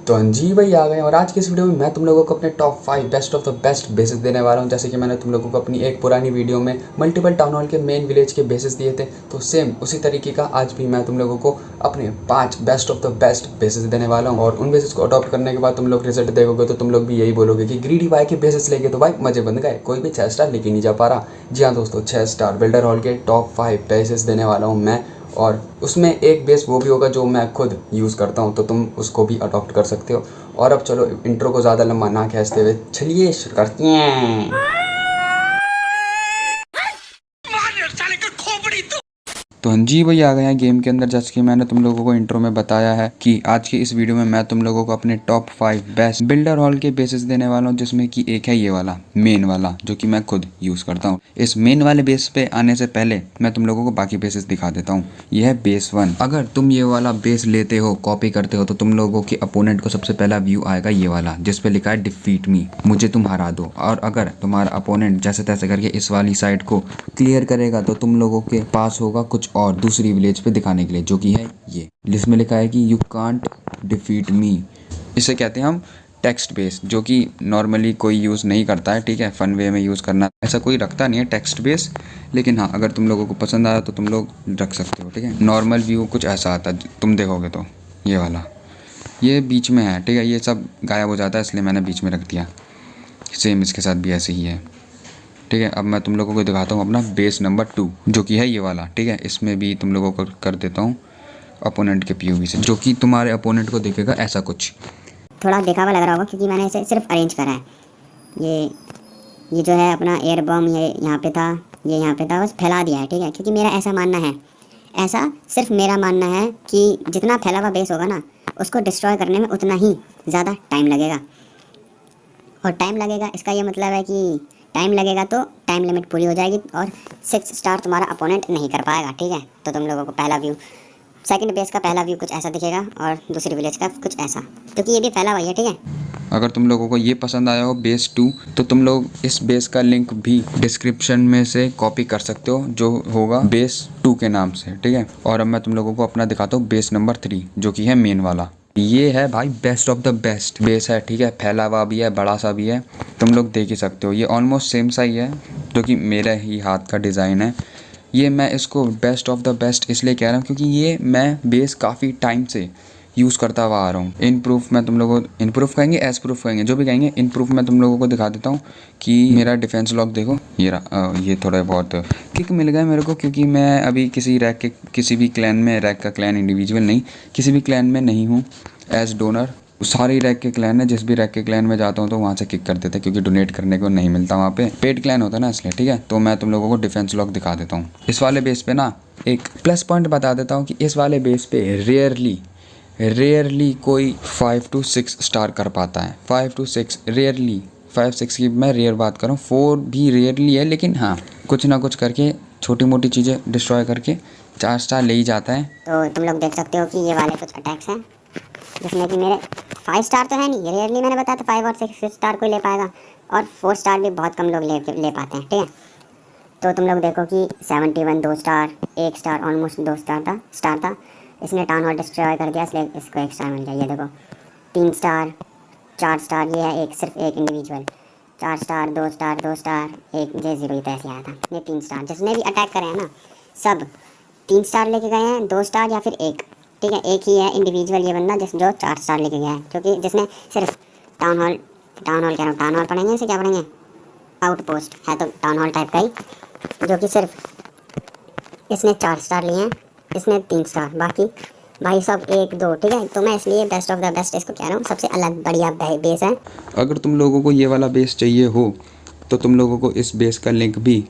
तो जी भाई आ गए और आज की इस वीडियो में मैं तुम लोगों को अपने top 5 best of the best basis देने वाला हूं। जैसे कि मैंने तुम लोगों को अपनी एक पुरानी वीडियो में मल्टीपल टाउन हॉल के मेन विलेज के बेसिस दिए थे, तो सेम उसी तरीके का आज भी मैं तुम लोगों को अपने 5 best of the best basis देने वाला हूँ। और उन बेसिस को अडॉप्ट करने के बाद तुम लोग रिजल्ट देखोगे तो तुम लोग भी यही बोलोगे कि ग्रीडी वाई के बेसिस लेके तो भाई मजे बन गए, कोई भी 6 स्टार लेके नहीं जा पा रहा। जी हाँ दोस्तों, 6 स्टार बिल्डर हॉल के टॉप 5 बेसिस देने वाला हूँ मैं, और उसमें एक बेस वो भी होगा जो मैं खुद यूज़ करता हूँ, तो तुम उसको भी अडॉप्ट कर सकते हो। और अब चलो इंट्रो को ज़्यादा लंबा ना खींचते हुए चलिए शुरू करते हैं। तो हाँ जी भाई आ गए हैं गेम के अंदर। जैसे कि मैंने तुम लोगों को इंट्रो में बताया है कि आज की इस वीडियो में मैं तुम लोगों को अपने टॉप 5 बेस्ट बिल्डर हॉल के बेसिस देने वाला हूँ, जिसमें कि एक है ये वाला मेन वाला जो कि मैं खुद यूज़ करता हूँ। इस मेन वाले बेस पे आने से पहले मैं तुम लोगों को बाकी बेसिस दिखा देता हूँ। यह है बेस 1। अगर तुम ये वाला बेस लेते हो, कॉपी करते हो, तो तुम लोगों के अपोनेंट को सबसे पहला व्यू आएगा ये वाला जिसपे लिखा है डिफीट मी, मुझे तुम हरा दो। और अगर तुम्हारा अपोनेंट जैसे तैसे करके इस वाली साइड को क्लियर करेगा तो तुम लोगों के पास होगा कुछ और दूसरी विलेज पे दिखाने के लिए, जो कि है ये, जिसमें लिखा है कि यू कांट डिफीट मी। इसे कहते हैं हम टेक्स्ट बेस, जो कि नॉर्मली कोई यूज़ नहीं करता है। ठीक है, फन वे में यूज़ करना ऐसा कोई रखता नहीं है टेक्स्ट बेस, लेकिन हाँ अगर तुम लोगों को पसंद आया तो तुम लोग रख सकते हो। ठीक है, नॉर्मल व्यू कुछ ऐसा आता है, तुम देखोगे तो ये वाला, ये बीच में है। ठीक है, ये सब गायब हो जाता है इसलिए मैंने बीच में रख दिया। सेम इसके साथ भी ऐसे ही है। ठीक है, अब मैं तुम लोगों को दिखाता हूँ अपना बेस नंबर 2, जो कि है ये वाला। ठीक है, इसमें भी तुम लोगों को कर देता हूँ अपोनेंट के पीओवी से, जो कि तुम्हारे अपोनेंट को दिखेगा ऐसा कुछ। थोड़ा दिखावा लग रहा होगा क्योंकि मैंने इसे सिर्फ अरेंज करा है। ये जो है अपना एयर बम, ये यहाँ पे था, ये यहाँ पे था, बस फैला दिया है। ठीक है, क्योंकि मेरा ऐसा मानना है, ऐसा सिर्फ मेरा मानना है कि जितना फैला हुआ बेस होगा ना, उसको डिस्ट्रॉय करने में उतना ही ज़्यादा टाइम लगेगा। और टाइम लगेगा इसका ये मतलब है कि टाइम लगेगा तो टाइम लिमिट पूरी हो जाएगी और 6 स्टार तुम्हारा अपोनेंट नहीं कर पाएगा। ठीक है, तो तुम लोगों को पहला व्यू, सेकंड बेस का पहला व्यू कुछ ऐसा दिखेगा और दूसरी विलेज का कुछ ऐसा, क्योंकि ये भी फैला हुआ है। ठीक है, अगर तुम लोगों को ये पसंद आया हो बेस 2, तो तुम लोग इस बेस का लिंक भी डिस्क्रिप्शन में से कॉपी कर सकते हो, जो होगा बेस 2 के नाम से। ठीक है, और अब मैं तुम लोगों को अपना दिखाता हूँ बेस नंबर 3, जो कि है मेन वाला। ये है भाई best of the best base है। ठीक है, फैला हुआ भी है, बड़ा सा भी है, तुम लोग देख ही सकते हो। ये ऑलमोस्ट सेम सा ही है, जो कि मेरे ही हाथ का डिज़ाइन है। ये मैं इसको बेस्ट ऑफ द बेस्ट इसलिए कह रहा हूँ क्योंकि ये मैं बेस काफ़ी टाइम से यूज़ करता हुआ आ रहा हूँ। इन प्रूफ मैं तुम लोगों को, इन प्रूफ कहेंगे, एज प्रूफ कहेंगे, जो भी कहेंगे, इन प्रूफ मैं तुम लोगों को दिखा देता हूँ कि मेरा डिफेंस लॉक देखो, ये थोड़ा बहुत किक मिल गया मेरे को, क्योंकि मैं अभी किसी रैक के किसी भी क्लैन में, रैक का क्लैन इंडिविजुअल नहीं, किसी भी क्लैन में नहीं हूँ एज डोनर। सारे रैक के क्लैन है, जिस भी रैक के क्लैन में जाता हूँ तो वहाँ से किक कर देते हैं, क्योंकि डोनेट करने को नहीं मिलता वहाँ पे, पेड क्लैन होता है ना इसलिए। ठीक है, तो मैं तुम लोगों को डिफेंस लॉक दिखा देता हूँ। इस वाले बेस पे ना एक प्लस पॉइंट बता देता हूँ कि इस वाले बेस पे रेयरली कोई 5 to 6 स्टार कर पाता है। 5 to 6 रेयरली, 5-6 की मैं रेयर बात करूँ, 4 भी रेयरली है, लेकिन हाँ कुछ ना कुछ करके छोटी मोटी चीज़ें डिस्ट्रॉय करके 4 स्टार ले ही जाता है। तो तुम लोग देख सकते हो कि ये वाले कुछ अटैक्स हैं जिसमें कि मेरे 5 स्टार तो है नहीं, रेयरली मैंने बताया था 5 और 6 स्टार कोई ले पाएगा, और 4 स्टार भी बहुत कम लोग ले पाते हैं। ठीक है, तो तुम लोग देखो कि 71 2 स्टार, 1 स्टार, ऑलमोस्ट 2 स्टार था। इसने टाउन हॉल डिस्ट्रॉय कर दिया, इसलिए इसको 1 स्टार मिल गया। ये देखो 3 स्टार, 4 स्टार, ये है एक, सिर्फ एक इंडिविजुअल, 4 स्टार, 2 स्टार, 2 स्टार, एक J0 ही तो ऐसे आया था। ये 3 स्टार, जिसने भी अटैक करे हैं ना, सब 3 स्टार लेके गए हैं, 2 स्टार या फिर 1। ठीक है, एक ही है इंडिविजुअल ये बंदा जो 4 स्टार लेके गया है, क्योंकि जिसने सिर्फ टाउन हॉल कह रहा हूँ, टाउन हॉल पढ़ेंगे इसे क्या पढ़ेंगे, आउटपोस्ट है तो टाउन हॉल टाइप का ही, जो कि सिर्फ इसने 4 स्टार लिए हैं, इसने 3 स्टार, बाकी भाई सब 1 2। ठीक है, तो मैं इसलिए बेस्ट ऑफ द बेस्ट इसको कह रहा हूँ, सबसे अलग बढ़िया बेस है। अगर तुम लोगों को ये वाला बेस चाहिए हो तो तुम लोगों को इस बेस का लिंक भी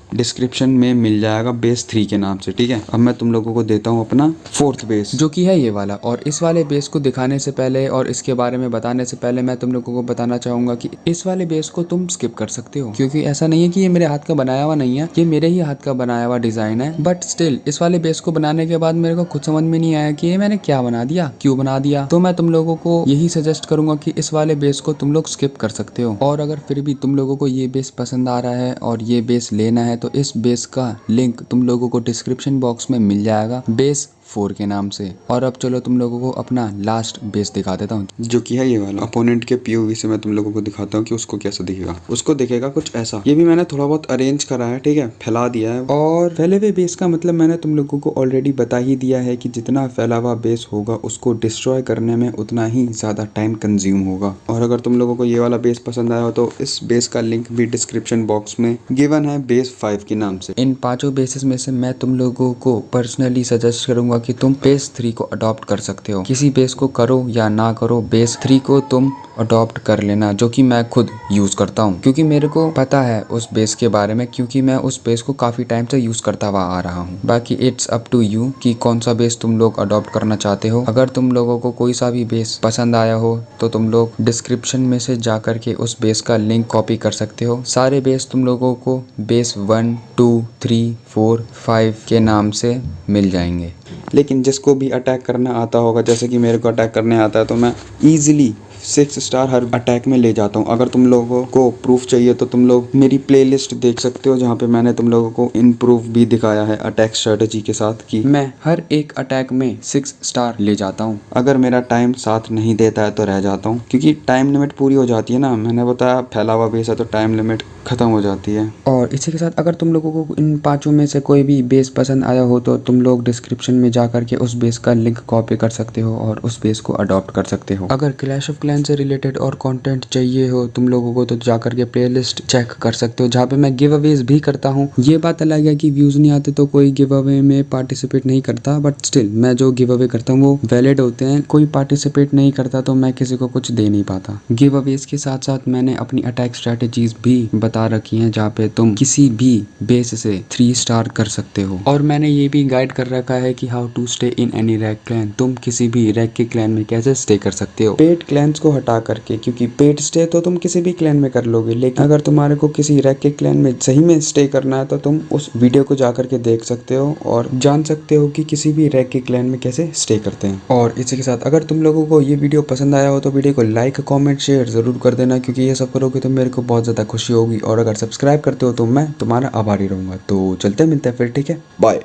डिस्क्रिप्शन में मिल जाएगा बेस 3 के नाम से। ठीक है, अब मैं तुम लोगों को देता हूँ अपना 4th बेस, जो कि है ये वाला। और इस वाले बेस को दिखाने से पहले और इसके बारे में बताने से पहले मैं तुम लोगों को बताना चाहूँगा कि इस वाले बेस को तुम स्किप कर सकते हो, क्योंकि ऐसा नहीं है कि ये मेरे हाथ का बनाया हुआ नहीं है, ये मेरे ही हाथ का बनाया हुआ डिज़ाइन है। बट स्टिल इस वाले बेस को बनाने के बाद मेरे को खुद समझ में नहीं आया कि ये मैंने क्या बना दिया, क्यों बना दिया। तो मैं तुम लोगों को यही सजेस्ट करूंगा कि इस वाले बेस को तुम लोग स्किप कर सकते हो। और अगर फिर भी तुम लोगों को ये बेस पसंद आ रहा है और ये बेस लेना है, तो इस बेस का लिंक तुम लोगों को डिस्क्रिप्शन बॉक्स में मिल जाएगा, बेस 4 के नाम से। और अब चलो तुम लोगों को अपना लास्ट बेस दिखा देता हूँ, जो कि है ये वाला। अपोनेंट के पीओवी से मैं तुम लोगों को दिखाता हूँ कि उसको कैसा दिखेगा। उसको दिखेगा कुछ ऐसा। ये भी मैंने थोड़ा बहुत अरेंज करा है, ठीक है, फैला दिया है। और फैले हुए बेस का मतलब मैंने तुम लोगों को ऑलरेडी बता ही दिया है कि जितना फैला हुआ बेस होगा उसको डिस्ट्रॉय करने में उतना ही ज्यादा टाइम कंज्यूम होगा। और अगर तुम लोगों को ये वाला बेस पसंद आया हो तो इस बेस का लिंक भी डिस्क्रिप्शन बॉक्स में गिवन है, बेस 5 के नाम से। इन 5 बेसिस में से मैं तुम लोगों को पर्सनली सजेस्ट करूंगा कि तुम बेस 3 को अडॉप्ट कर सकते हो। किसी बेस को करो या ना करो, बेस 3 को तुम अडॉप्ट कर लेना, जो कि मैं खुद यूज करता हूँ क्योंकि मेरे को पता है उस बेस के बारे में, क्योंकि मैं उस बेस को काफी टाइम से यूज करता हुआ आ रहा हूँ। बाकी इट्स अप टू यू कि कौन सा बेस तुम लोग अडॉप्ट करना चाहते हो। अगर तुम लोगों को कोई सा भी बेस पसंद आया हो तो तुम लोग डिस्क्रिप्शन में से जा करके उस बेस का लिंक कॉपी कर सकते हो। सारे बेस तुम लोगों को बेस 1, 2, 3, 4, 5 के नाम से मिल जाएंगे। लेकिन जिसको भी अटैक करना आता होगा, जैसे कि मेरे को अटैक करने आता है, तो मैं ईजिली 6 स्टार हर अटैक में ले जाता हूँ। अगर तुम लोगों को प्रूफ चाहिए तो तुम लोग मेरी प्लेलिस्ट देख सकते हो, जहाँ पे मैंने तुम लोगों को इन प्रूफ भी दिखाया है अटैक स्ट्रेटजी के साथ कि मैं हर एक अटैक में 6 स्टार ले जाता हूँ। अगर मेरा टाइम साथ नहीं देता है तो रह जाता हूँ, क्योंकि टाइम लिमिट पूरी हो जाती है ना। मैंने बताया फैला हुआ बेस है तो टाइम लिमिट खत्म हो जाती है। और इसी के साथ अगर तुम लोगों को इन 5 में से कोई भी बेस पसंद आया हो तो तुम लोग डिस्क्रिप्शन में जा करके उस बेस का लिंक कॉपी कर सकते हो और उस बेस को अडॉप्ट कर सकते हो। अगर क्लैश ऑफ क्लैंस से रिलेटेड और कंटेंट चाहिए हो तुम लोगों को तो जा करके प्लेलिस्ट चेक कर सकते हो, जहाँ पे मैं गिव अवेज भी करता हूँ। ये बात अलग है कि व्यूज नहीं आते तो कोई गिव अवे में पार्टिसिपेट नहीं करता, बट स्टिल मैं जो गिव अवे करता हूँ वो वैलिड होते हैं। कोई पार्टिसिपेट नहीं करता तो मैं किसी को कुछ दे नहीं पाता। गिव अवेज के साथ साथ मैंने अपनी अटैक स्ट्रेटेजीज भी बता रखी हैं, जहाँ पे तुम किसी भी बेस से 3 स्टार कर सकते हो। और मैंने ये भी गाइड कर रखा है कि how to stay in any rank clan. तुम किसी भी रैंक के क्लैन में कैसे स्टे कर सकते हो पेड क्लैन्स को हटा करके, क्योंकि पेड स्टे तो तुम किसी भी क्लैन में कर लोगे, लेकिन अगर तुम्हारे को किसी रैंक के क्लैन में सही में स्टे करना है तो तुम उस वीडियो को जा करके देख सकते हो और जान सकते हो कि किसी भी रैंक के क्लैन में कैसे स्टे करते हैं। और इसी के साथ अगर तुम लोगों को ये वीडियो पसंद आया हो तो वीडियो को लाइक, कॉमेंट, शेयर जरूर कर देना, क्योंकि ये सब करोगे तो मेरे को बहुत ज्यादा खुशी होगी। और अगर सब्सक्राइब करते हो तो मैं तुम्हारा आभारी रहूंगा। तो चलते मिलते हैं फिर, ठीक है, बाय।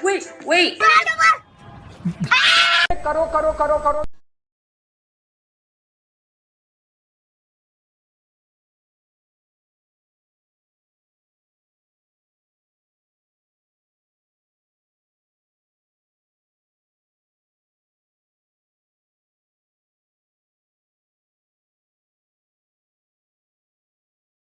Wait. करो